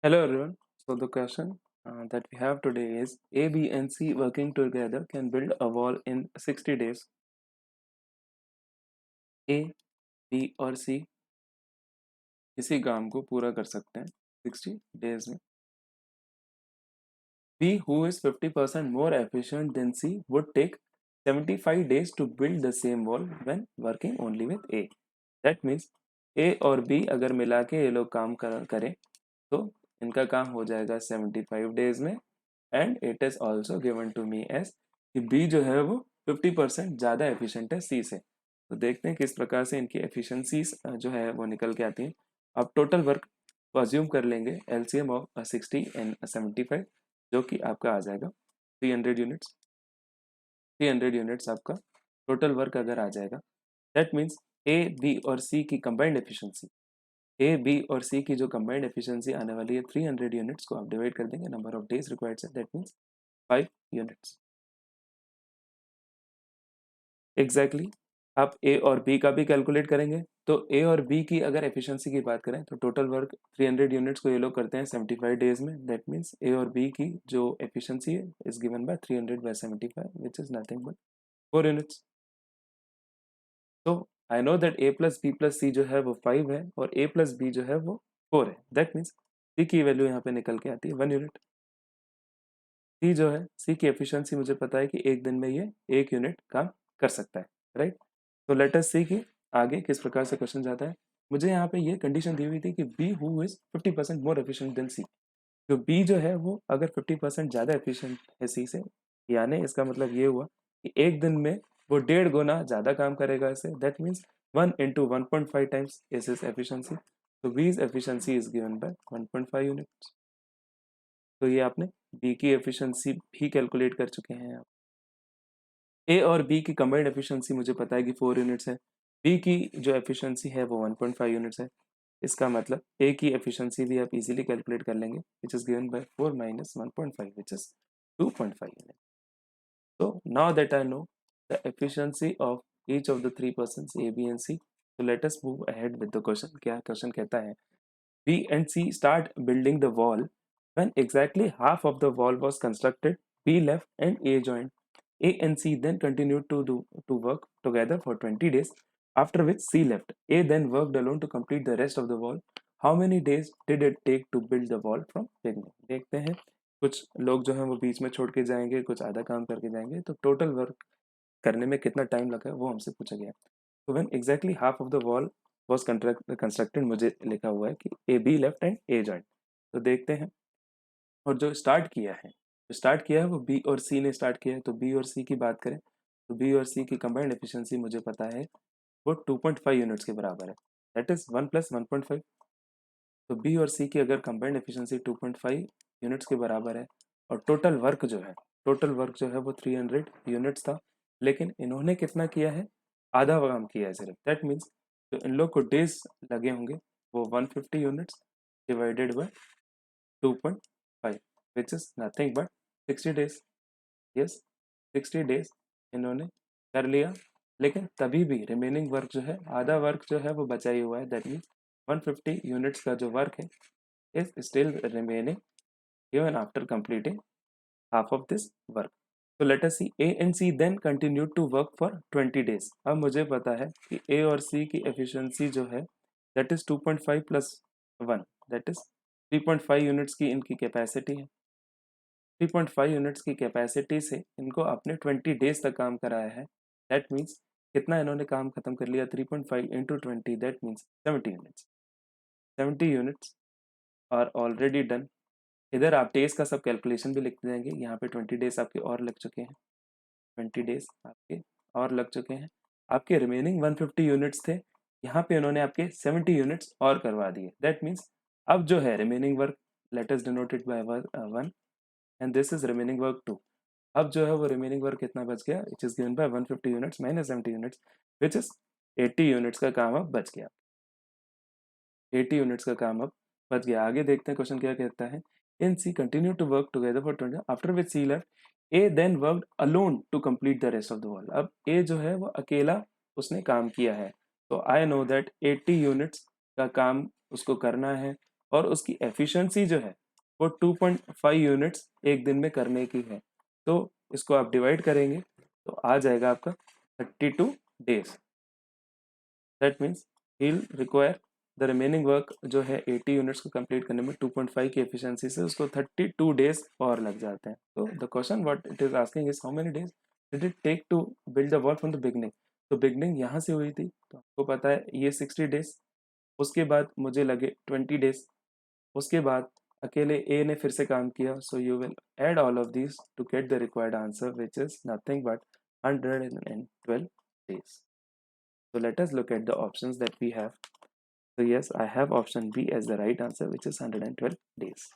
Hello everyone. So the question that we have today is A, B and C working together can build a wall in 60 days. A, B और C इसी काम को पूरा कर सकते हैं 60 days में. B, who is 50% more efficient than C, would take 75 days to build the same wall when working only with A. That means A और B अगर मिला के ये लोग काम करें तो इनका काम हो जाएगा 75 days में. And it is also given to me S कि बी जो है वो 50% ज़्यादा एफिशिएंट है सी से. तो देखते हैं किस प्रकार से इनकी एफिशिएंसीज जो है वो निकल के आती हैं. अब टोटल वर्क को अज्यूम कर लेंगे एलसीएम ऑफ 60 एंड 75 जो कि आपका आ जाएगा 300 यूनिट्स. 300 यूनिट्स आपका टोटल वर्क अगर आ जाएगा दैट मीन्स ए बी और सी की कंबाइंड एफिशिएंसी ए बी और सी की जो कंबाइंड एफिशिएंसी आने वाली है 300 यूनिट्स को आप डिवाइड कर देंगे number of days required say that means 5 units. Exactly आप ए और बी का भी कैलकुलेट करेंगे तो ए और बी की अगर एफिशिएंसी की बात करें तो टोटल वर्क 300 यूनिट्स को ये लोग करते हैं 75 डेज में. दैट मीन्स ए और बी की जो एफिशिएंसी है is given by 300 by 75 which is nothing but 4 units. तो I know that A plus B plus C जो है वो 5 है और ए प्लस बी जो है वो 4 है. दैट मीन्स सी की वैल्यू यहाँ पे निकल के आती है 1 यूनिट. सी जो है सी की एफिशिएंसी मुझे पता है कि एक दिन में ये 1 यूनिट काम कर सकता है. राइट. तो लेट अस सी कि आगे किस प्रकार से क्वेश्चन जाता है. मुझे यहाँ पे ये कंडीशन दी हुई थी कि B who is 50% more efficient than C. जो बी जो है वो अगर 50% ज़्यादा एफिशिएंट है सी से यानी इसका मतलब ये हुआ कि एक दिन में वो 1.5 गुना ज़्यादा काम करेगा इसे. That means 1 into 1.5 times is is efficiency. तो बीज efficiency is given bye 1.5 units. तो ये आपने बी की एफिशिएंसी भी कैलकुलेट कर चुके हैं आप. ए और बी की कंबाइंड एफिशिएंसी मुझे पता है कि 4 यूनिट्स है. बी की जो एफिशिएंसी है वो 1.5 यूनिट्स है. इसका मतलब ए की एफिशिएंसी भी आप इजीली कैलकुलेट कर लेंगे which is given bye 4 minus 1.5 which is 2.5 unit. So now that I know the efficiency of each of the three persons A, B and C, so let us move ahead with the question. क्या question कहता है B and C start building the wall when exactly half of the wall was constructed. B left and A joined. A and C then continued to work together for 20 days. After which C left. A then worked alone to complete the rest of the wall. How many days did it take to build the wall from beginning? देखते हैं. कुछ लोग जो हैं वो बीच में छोड़ के जाएंगे, कुछ आधा काम करके जाएंगे, तो टोटल वर्क करने में कितना टाइम लगा है वो हमसे पूछा गया. तो when exactly half of the wall was constructed मुझे लिखा हुआ है कि A be left and a joint. तो देखते हैं. और जो स्टार्ट किया है वो बी और सी ने स्टार्ट किया है. तो बी और सी की बात करें तो बी और सी की कंबाइंड एफिशिएंसी मुझे पता है वो 2.5 यूनिट्स के बराबर है. That is 1 plus 1.5. तो बी और सी की अगर कंबाइंड एफिशिएंसी 2.5 यूनिट्स के बराबर है और टोटल वर्क जो है वो 300 यूनिट्स था. लेकिन इन्होंने कितना किया है, आधा काम किया है सिर्फ. दैट मीन्स जो इन लोग को डेज लगे होंगे वो 150 units divided by 2.5 which is nothing but 60 days. Yes, 60 days इन्होंने कर लिया. लेकिन तभी भी रिमेनिंग वर्क जो है, आधा वर्क जो है वो बचा ही हुआ है. दैट मीन्स 150 यूनिट्स का जो वर्क है is still remaining even after completing half of this work. So let us see A and C then continued to work for 20 days. अब मुझे पता है कि A और C की efficiency जो है that is 2.5 plus 1 that is 3.5 units की इनकी कैपेसिटी है. 3.5 यूनिट्स की कैपेसिटी से इनको आपने 20 डेज तक काम कराया है. दैट मीन्स कितना इन्होंने काम खत्म कर लिया, 3.5 into 20 that means 70 units. 70 units are already done. इधर आप डेज का सब कैलकुलेशन भी लिख देंगे. यहाँ पे 20 डेज आपके और लग चुके हैं. 20 डेज आपके और लग चुके हैं. आपके रिमेनिंग 150 यूनिट्स थे, यहाँ पे उन्होंने आपके 70 यूनिट्स और करवा दिए. दैट मीन्स अब जो है remaining work let us denoted by 1 and this is remaining work 2. अब जो है वो रिमेनिंग वर्क कितना बच गया, it is given bye 150 units minus 70 units which is 80 units का काम अब बच गया. 80 यूनिट्स का काम अब बच गया. आगे देखते हैं क्वेश्चन क्या कहता है. In C continue to work together for 20 after which C left. A then worked alone to complete the rest of the wall. अब ए जो है वो अकेला उसने काम किया है. तो आई नो दैट 80 यूनिट्स का काम उसको करना है और उसकी एफिशिएंसी जो है वो 2.5 यूनिट्स एक दिन में करने की है। तो इसको आप डिवाइड करेंगे तो आ जाएगा आपका 32 days. That means he will require the remaining work जो है 80 यूनिट्स को कंप्लीट करने में 2.5 की एफिशिएंसी से उसको 32 डेज और लग जाते हैं। तो the question what it is asking is how many days did it take to build the wall from the beginning. तो बिगनिंग यहाँ से हुई थी तो आपको पता है ये 60 डेज, उसके बाद मुझे लगे 20 डेज, उसके बाद अकेले ए ने फिर से काम किया। So you will add all of these to get the required answer which is nothing but 112 days. So let us look at the options that we have. So yes, I have option B as the right answer, which is 112 days.